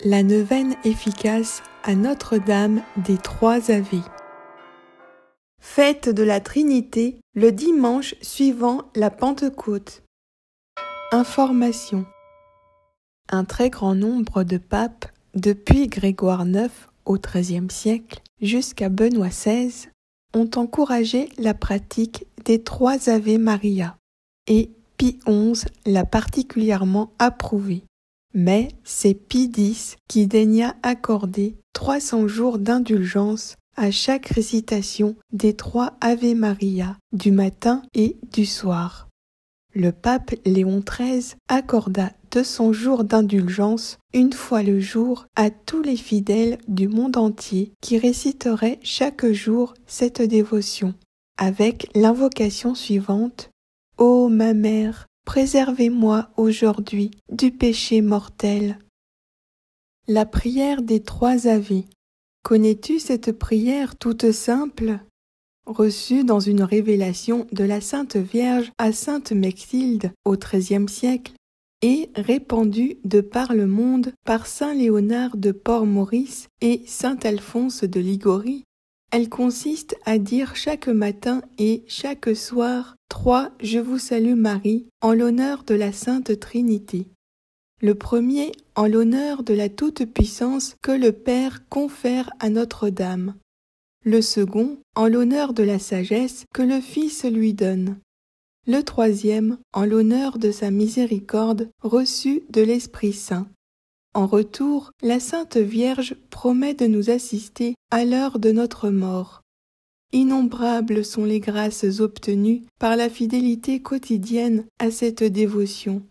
La neuvaine efficace à Notre-Dame des Trois Ave. Fête de la Trinité le dimanche suivant la Pentecôte. Information. Un très grand nombre de papes, depuis Grégoire IX au XIIIe siècle jusqu'à Benoît XVI, ont encouragé la pratique des trois Ave Maria, et Pie XI l'a particulièrement approuvée. Mais c'est Pie X qui daigna accorder 300 jours d'indulgence à chaque récitation des trois Ave Maria du matin et du soir. Le pape Léon XIII accorda 200 jours d'indulgence une fois le jour à tous les fidèles du monde entier qui réciteraient chaque jour cette dévotion, avec l'invocation suivante: « Ô ma mère, préservez-moi aujourd'hui du péché mortel. » La prière des trois Ave. Connais-tu cette prière toute simple, reçue dans une révélation de la Sainte Vierge à Sainte Mechtilde au XIIIe siècle et répandue de par le monde par saint Léonard de Port-Maurice et saint Alphonse de Liguori? Elle consiste à dire chaque matin et chaque soir 3 « Je vous salue Marie » en l'honneur de la Sainte Trinité. Le premier en l'honneur de la toute-puissance que le Père confère à Notre-Dame. Le second en l'honneur de la sagesse que le Fils lui donne. Le troisième en l'honneur de sa miséricorde reçue de l'Esprit Saint. En retour, la Sainte Vierge promet de nous assister à l'heure de notre mort. Innombrables sont les grâces obtenues par la fidélité quotidienne à cette dévotion.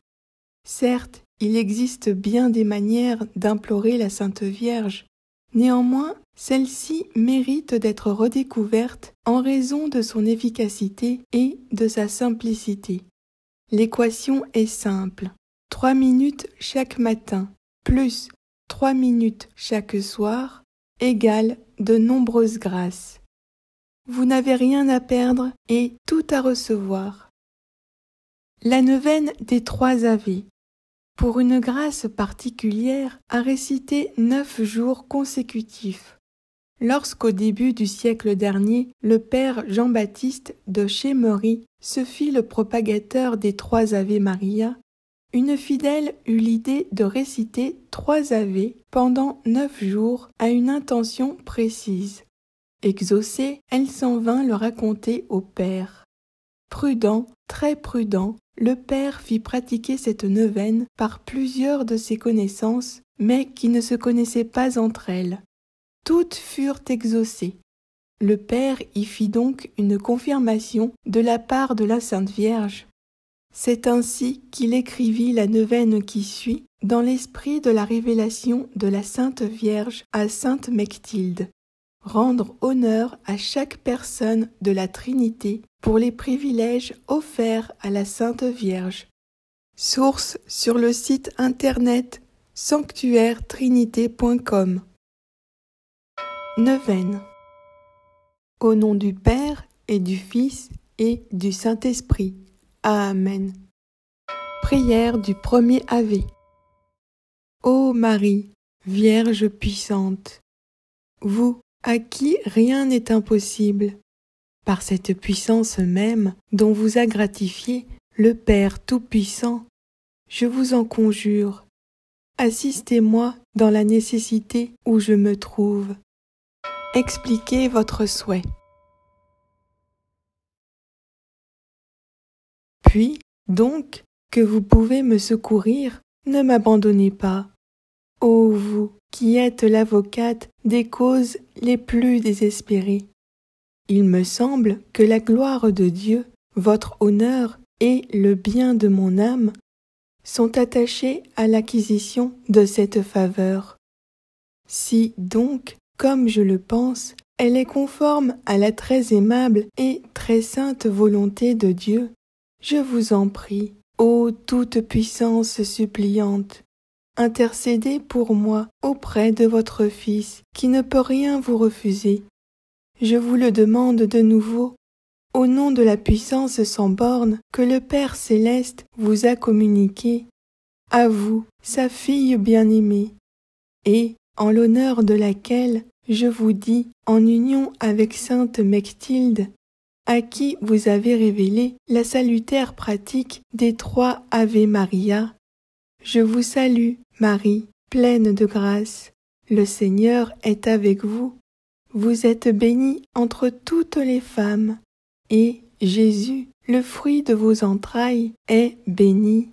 Certes, il existe bien des manières d'implorer la Sainte Vierge. Néanmoins, celle-ci mérite d'être redécouverte en raison de son efficacité et de sa simplicité. L'équation est simple. 3 minutes chaque matin plus 3 minutes chaque soir égale de nombreuses grâces. Vous n'avez rien à perdre et tout à recevoir. La neuvaine des trois Ave. Pour une grâce particulière à réciter 9 jours consécutifs. Lorsqu'au début du siècle dernier, le père Jean-Baptiste de Chémery se fit le propagateur des trois Ave Maria, une fidèle eut l'idée de réciter 3 Ave pendant 9 jours à une intention précise. Exaucée, elle s'en vint le raconter au père. Prudent, très prudent, le père fit pratiquer cette neuvaine par plusieurs de ses connaissances, mais qui ne se connaissaient pas entre elles. Toutes furent exaucées. Le père y fit donc une confirmation de la part de la Sainte Vierge. C'est ainsi qu'il écrivit la neuvaine qui suit, dans l'esprit de la révélation de la Sainte Vierge à Sainte Mechtilde. Rendre honneur à chaque personne de la Trinité pour les privilèges offerts à la Sainte Vierge. Source sur le site internet sanctuairetrinité.com. Neuvaine. Au nom du Père et du Fils et du Saint-Esprit. Amen. Prière du premier Ave. Ô Marie, Vierge puissante, vous à qui rien n'est impossible, par cette puissance même dont vous a gratifié le Père Tout-Puissant, je vous en conjure, assistez-moi dans la nécessité où je me trouve. Expliquez votre souhait. Puis, donc, que vous pouvez me secourir, ne m'abandonnez pas. Ô vous qui êtes l'avocate des causes les plus désespérées. Il me semble que la gloire de Dieu, votre honneur et le bien de mon âme sont attachés à l'acquisition de cette faveur. Si donc, comme je le pense, elle est conforme à la très aimable et très sainte volonté de Dieu, je vous en prie, ô toute puissance suppliante, intercédez pour moi auprès de votre Fils, qui ne peut rien vous refuser. Je vous le demande de nouveau, au nom de la puissance sans borne que le Père céleste vous a communiquée, à vous, sa fille bien-aimée, et en l'honneur de laquelle je vous dis, en union avec sainte Mechtilde, à qui vous avez révélé la salutaire pratique des 3 Ave Maria, je vous salue, Marie, pleine de grâce. Le Seigneur est avec vous. Vous êtes bénie entre toutes les femmes, et Jésus, le fruit de vos entrailles, est béni.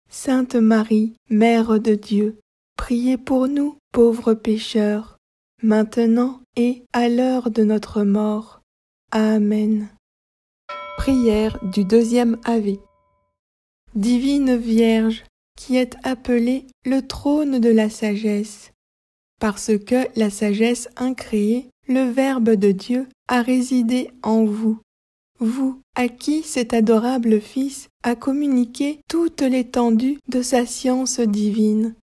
Sainte Marie, Mère de Dieu, priez pour nous, pauvres pécheurs, maintenant et à l'heure de notre mort. Amen. Prière du 2e Ave. Divine Vierge, qui êtes appelée le trône de la sagesse, parce que la sagesse incréée, le Verbe de Dieu, a résidé en vous. Vous, à qui cet adorable Fils a communiqué toute l'étendue de sa science divine,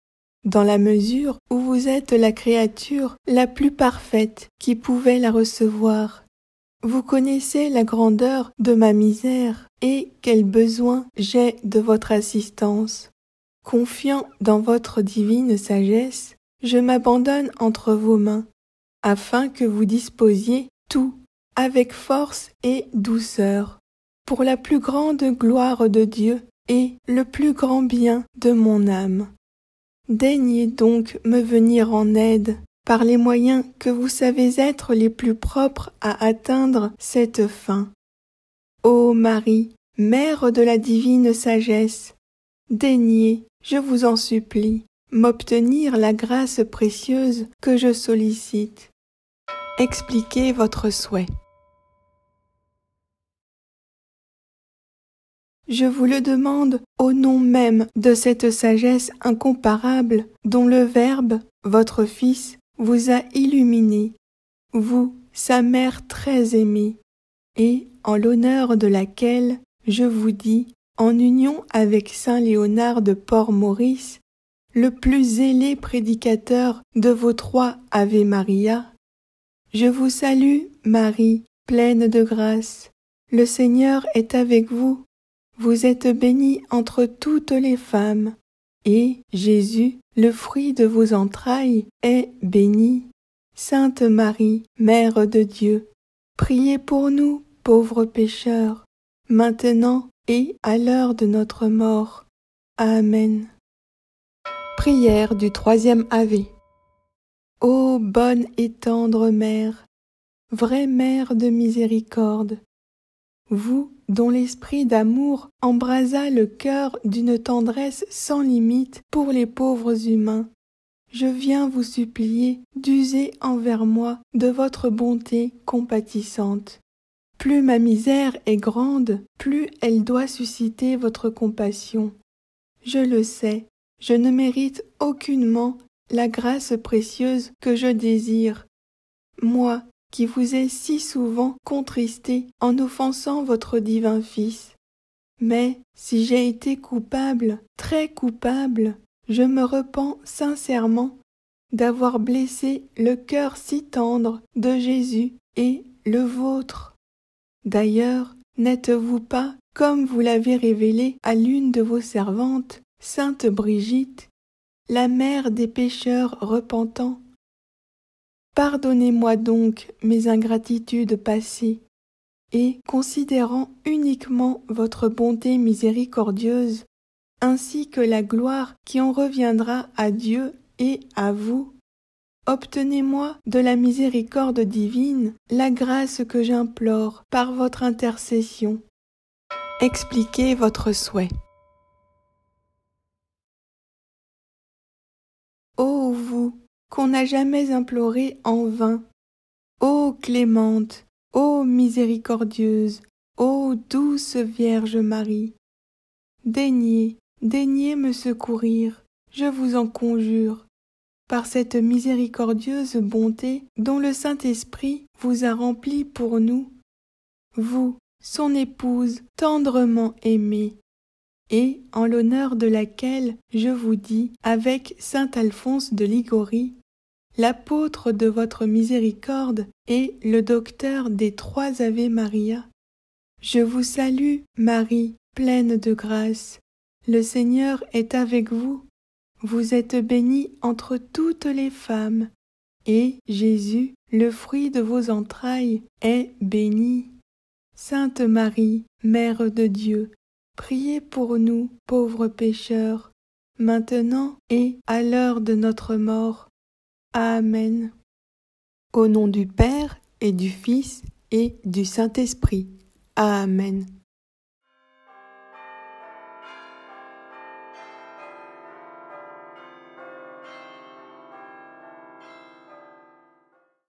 dans la mesure où vous êtes la créature la plus parfaite qui pouvait la recevoir. Vous connaissez la grandeur de ma misère et quel besoin j'ai de votre assistance. Confiant dans votre divine sagesse, je m'abandonne entre vos mains, afin que vous disposiez tout avec force et douceur, pour la plus grande gloire de Dieu et le plus grand bien de mon âme. Daignez donc me venir en aide par les moyens que vous savez être les plus propres à atteindre cette fin. Ô Marie, Mère de la divine sagesse, daignez, je vous en supplie, m'obtenir la grâce précieuse que je sollicite. Expliquez votre souhait. Je vous le demande au nom même de cette sagesse incomparable dont le Verbe, votre Fils, vous a illuminé, vous, sa mère très aimée, et en l'honneur de laquelle je vous dis, en union avec saint Léonard de Port-Maurice, le plus zélé prédicateur de vos 3 Ave Maria, je vous salue, Marie, pleine de grâce. Le Seigneur est avec vous. Vous êtes bénie entre toutes les femmes, et Jésus, le fruit de vos entrailles, est béni. Sainte Marie, Mère de Dieu, priez pour nous, pauvres pécheurs, maintenant et à l'heure de notre mort. Amen. Prière du 3e Ave. Ô bonne et tendre Mère, vraie Mère de miséricorde, vous dont l'esprit d'amour embrasa le cœur d'une tendresse sans limite pour les pauvres humains, je viens vous supplier d'user envers moi de votre bonté compatissante. Plus ma misère est grande, plus elle doit susciter votre compassion. Je le sais, je ne mérite aucunement la grâce précieuse que je désire. Moi, qui vous ai si souvent contristé en offensant votre divin Fils. Mais si j'ai été coupable, très coupable, je me repens sincèrement d'avoir blessé le cœur si tendre de Jésus et le vôtre. D'ailleurs, n'êtes-vous pas, comme vous l'avez révélé à l'une de vos servantes, sainte Brigitte, la mère des pécheurs repentants? Pardonnez-moi donc mes ingratitudes passées, et considérant uniquement votre bonté miséricordieuse, ainsi que la gloire qui en reviendra à Dieu et à vous, obtenez-moi de la miséricorde divine la grâce que j'implore par votre intercession. Expliquez votre souhait. Ô vous, qu'on n'a jamais imploré en vain, ô clémente, ô miséricordieuse, ô douce Vierge Marie, daignez me secourir, je vous en conjure, par cette miséricordieuse bonté dont le Saint-Esprit vous a rempli pour nous, vous, son épouse tendrement aimée, et en l'honneur de laquelle je vous dis avec saint Alphonse de Ligorie, l'apôtre de votre miséricorde et le docteur des 3 Ave Maria. Je vous salue, Marie, pleine de grâce. Le Seigneur est avec vous. vous êtes bénie entre toutes les femmes, et Jésus, le fruit de vos entrailles, est béni. Sainte Marie, Mère de Dieu, priez pour nous, pauvres pécheurs, maintenant et à l'heure de notre mort. Amen. Au nom du Père, et du Fils, et du Saint-Esprit. Amen.